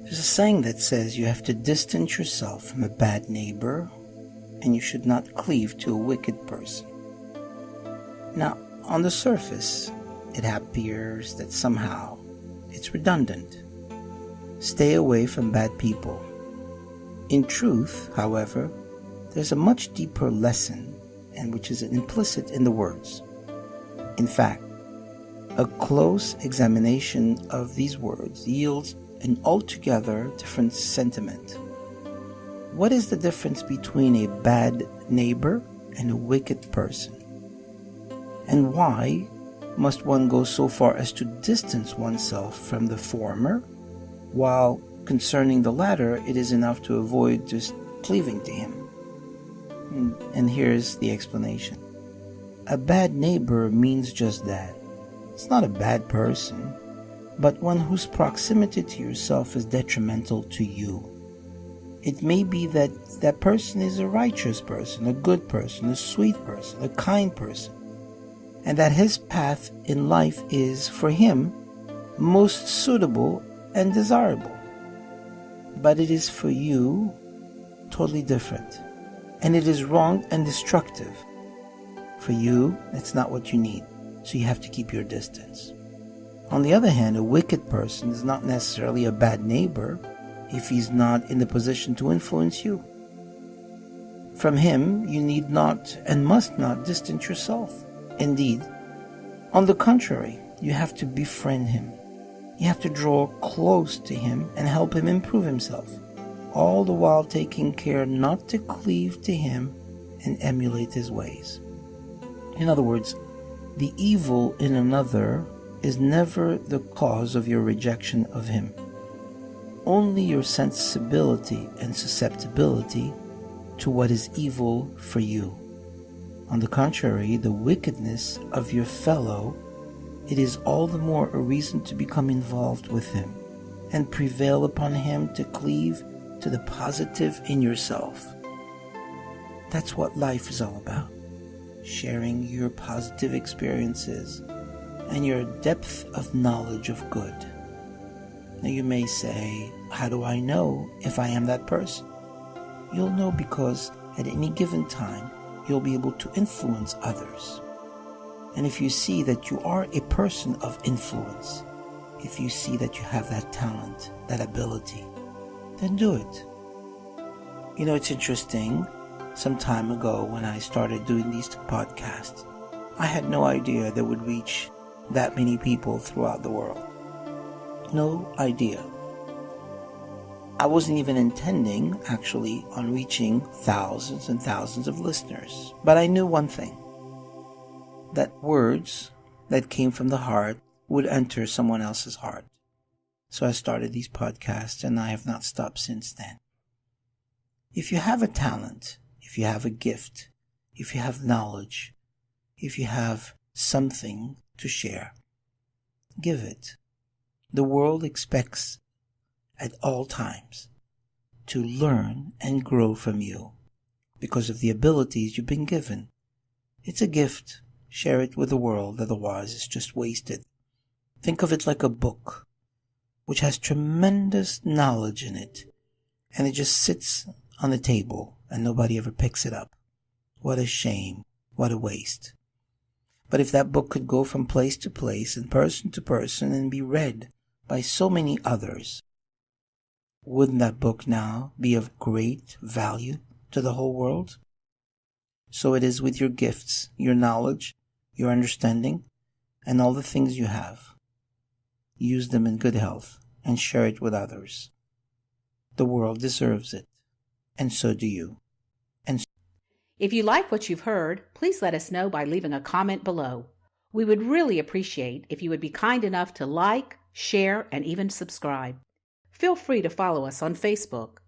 There's a saying that says you have to distance yourself from a bad neighbor and you should not cleave to a wicked person. Now, on the surface, it appears that somehow it's redundant. Stay away from bad people. In truth, however, there's a much deeper lesson, and which is implicit in the words. In fact, a close examination of these words yields an altogether different sentiment. What is the difference between a bad neighbor and a wicked person? And why must one go so far as to distance oneself from the former, while concerning the latter, it is enough to avoid just cleaving to him? And here's the explanation. A bad neighbor means just that. It's not a bad person, but one whose proximity to yourself is detrimental to you. It may be that that person is a righteous person, a good person, a sweet person, a kind person, and that his path in life is, for him, most suitable and desirable. But it is for you totally different, and it is wrong and destructive. For you, it's not what you need, so you have to keep your distance. On the other hand, a wicked person is not necessarily a bad neighbor if he's not in the position to influence you. From him, you need not and must not distance yourself. Indeed, on the contrary, you have to befriend him. You have to draw close to him and help him improve himself, all the while taking care not to cleave to him and emulate his ways. In other words, the evil in another is never the cause of your rejection of him. Only your sensibility and susceptibility to what is evil for you. On the contrary, the wickedness of your fellow, it is all the more a reason to become involved with him and prevail upon him to cleave to the positive in yourself. That's what life is all about. Sharing your positive experiences and your depth of knowledge of good. Now you may say, how do I know if I am that person? You'll know because at any given time, you'll be able to influence others. And if you see that you are a person of influence, if you see that you have that talent, that ability, then do it. You know, it's interesting. Some time ago when I started doing these podcasts, I had no idea they would reach that many people throughout the world. No idea. I wasn't even intending, actually, on reaching thousands and thousands of listeners. But I knew one thing, that words that came from the heart would enter someone else's heart. So I started these podcasts, and I have not stopped since then. If you have a talent, if you have a gift, if you have knowledge, if you have something to share, give it. The world expects at all times to learn and grow from you because of the abilities you've been given. It's a gift. Share it with the world, otherwise it's just wasted. Think of it like a book which has tremendous knowledge in it, and it just sits on the table and nobody ever picks it up. What a shame. What a waste. But if that book could go from place to place and person to person and be read by so many others, wouldn't that book now be of great value to the whole world? So it is with your gifts, your knowledge, your understanding, and all the things you have. Use them in good health and share it with others. The world deserves it, and so do you. If you like what you've heard, please let us know by leaving a comment below. We would really appreciate if you would be kind enough to like, share, and even subscribe. Feel free to follow us on Facebook.